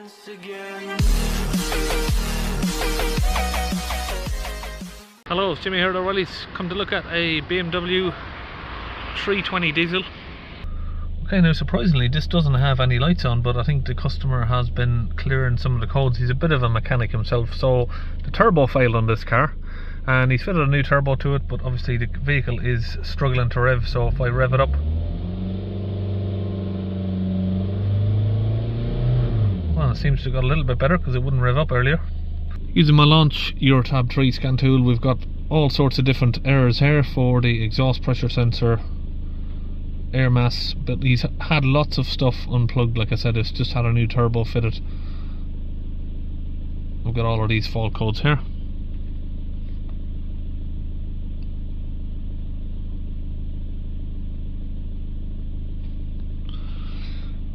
once again. Hello, it's Jimmy here at O'Reilly's. Come to look at a BMW 320 diesel. Okay, now surprisingly this doesn't have any lights on, but I think the customer has been clearing some of the codes. He's a bit of a mechanic himself, so the turbo failed on this car and he's fitted a new turbo to it, but obviously the vehicle is struggling to rev, so if I rev it up, well, it seems to have got a little bit better because it wouldn't rev up earlier. Using my Launch Eurotab 3 scan tool, we've got all sorts of different errors here for the exhaust pressure sensor, air mass, but he's had lots of stuff unplugged. Like I said, it's just had a new turbo fitted. We've got all of these fault codes here.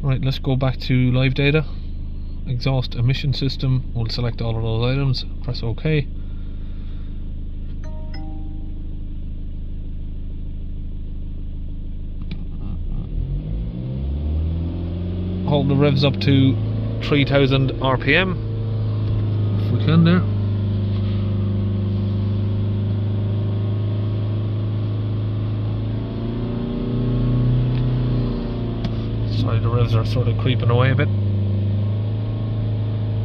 Right, let's go back to live data. Exhaust emission system, we'll select all of those items, press OK. Hold the revs up to 3000 RPM if we can there. Sorry, the revs are sort of creeping away a bit.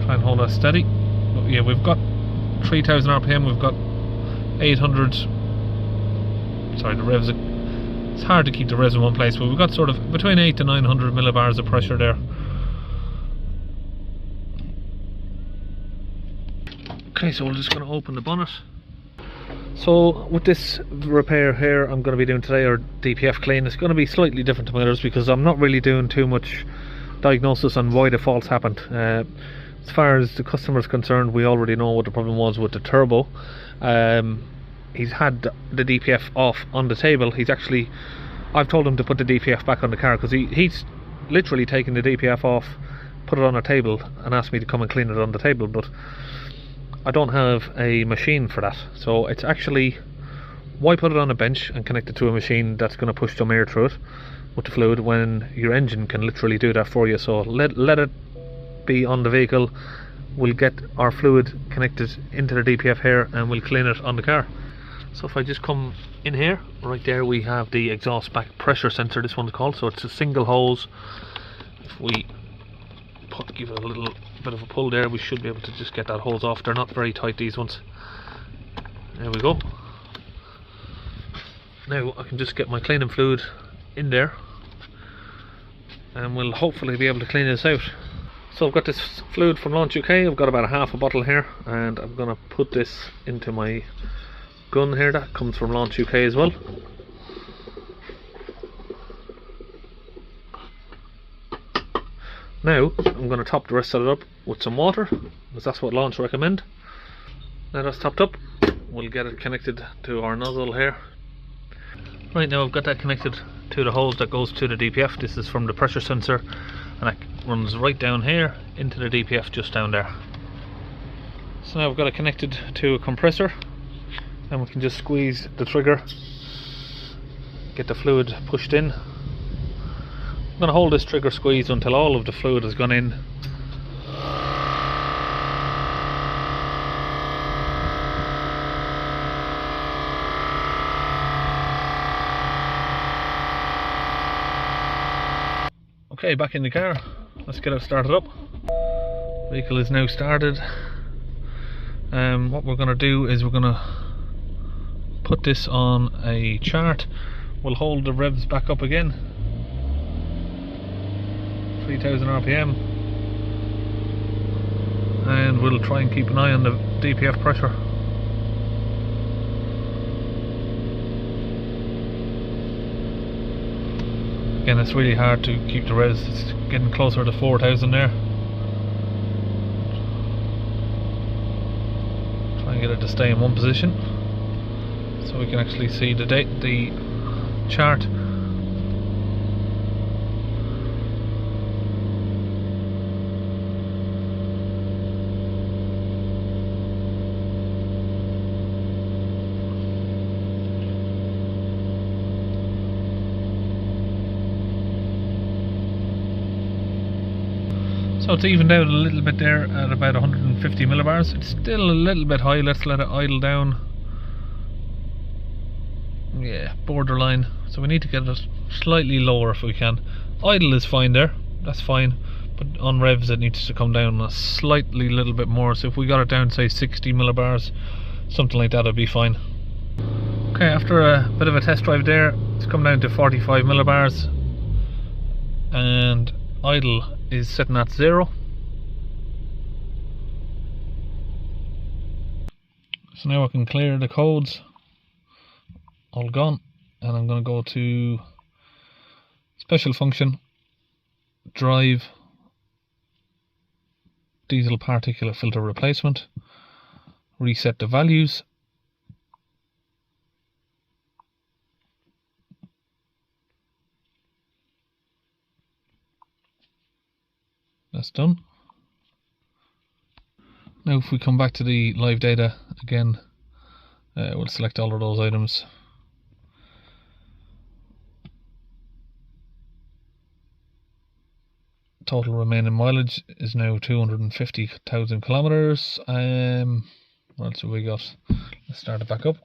Try and hold that steady. But yeah, we've got 3000 RPM, we've got 800. Sorry, the revs, it's hard to keep the revs in one place, but we've got sort of between 8 to 900 millibars of pressure there. Okay, so we're just going to open the bonnet. So with this repair here I'm going to be doing today, or DPF clean, it's going to be slightly different to my others because I'm not really doing too much diagnosis on why the faults happened. As far as the customer is concerned, we already know what the problem was with the turbo. He's had the DPF off on the table. I've told him to put the DPF back on the car because he's literally taken the DPF off, put it on a table and asked me to come and clean it on the table, but I don't have a machine for that. So it's actually, why put it on a bench and connect it to a machine that's going to push some air through it with the fluid when your engine can literally do that for you? So let it be on the vehicle. We'll get our fluid connected into the DPF here and we'll clean it on the car. So if I just come in here, right there we have the exhaust back pressure sensor, this one's called. So it's a single hose. If we give it a little bit of a pull there, we should be able to just get that hose off. They're not very tight, these ones. There we go. Now I can just get my cleaning fluid in there and we'll hopefully be able to clean this out. So I've got this fluid from Launch UK, I've got about a half a bottle here, and I'm going to put this into my gun here that comes from Launch UK as well. Now I'm going to top the rest of it up with some water because that's what Launch recommend. Now that's topped up, we'll get it connected to our nozzle here. Right, now I've got that connected to the hose that goes to the DPF. This is from the pressure sensor and that runs right down here into the DPF just down there. So now I've got it connected to a compressor and we can just squeeze the trigger, get the fluid pushed in. I'm going to hold this trigger squeeze until all of the fluid has gone in. Okay, back in the car, let's get it started up. Vehicle is now started. What we're going to do is we're going to put this on a chart. We'll hold the revs back up again, 3000 RPM, and we'll try and keep an eye on the DPF pressure. Again, it's really hard to keep the revs, it's getting closer to 4000 there. Try and get it to stay in one position so we can actually see the chart. So it's evened out a little bit there at about 150 millibars. It's still a little bit high. Let's let it idle down. Yeah, borderline. So we need to get it slightly lower if we can. Idle is fine there, that's fine. But on revs it needs to come down a slightly little bit more. So if we got it down, say 60 millibars, something like that, would be fine. Okay, after a bit of a test drive there, it's come down to 45 millibars. And idle is sitting at 0. So now I can clear the codes, all gone, and I'm going to go to special function, drive, diesel particulate filter replacement, reset the values, that's done. Now if we come back to the live data again, we'll select all of those items. Total remaining mileage is now 250,000 kilometers. What else have we got? Let's start it back up.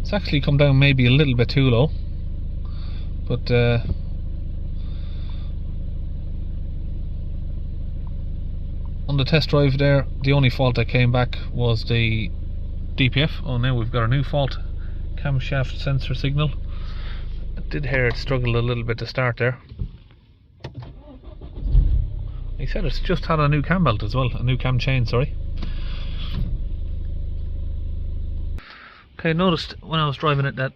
It's actually come down maybe a little bit too low, but on the test drive there, the only fault that came back was the DPF. Oh, now we've got a new fault, camshaft sensor signal. I did hear it struggled a little bit to start there. He said it's just had a new cam belt as well, a new cam chain, sorry. Okay, noticed when I was driving it that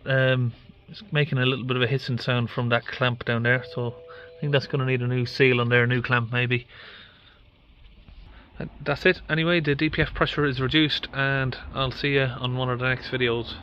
it's making a little bit of a hissing sound from that clamp down there, so I think that's going to need a new seal on there, a new clamp maybe. That's it. Anyway, the DPF pressure is reduced, and I'll see you on one of the next videos.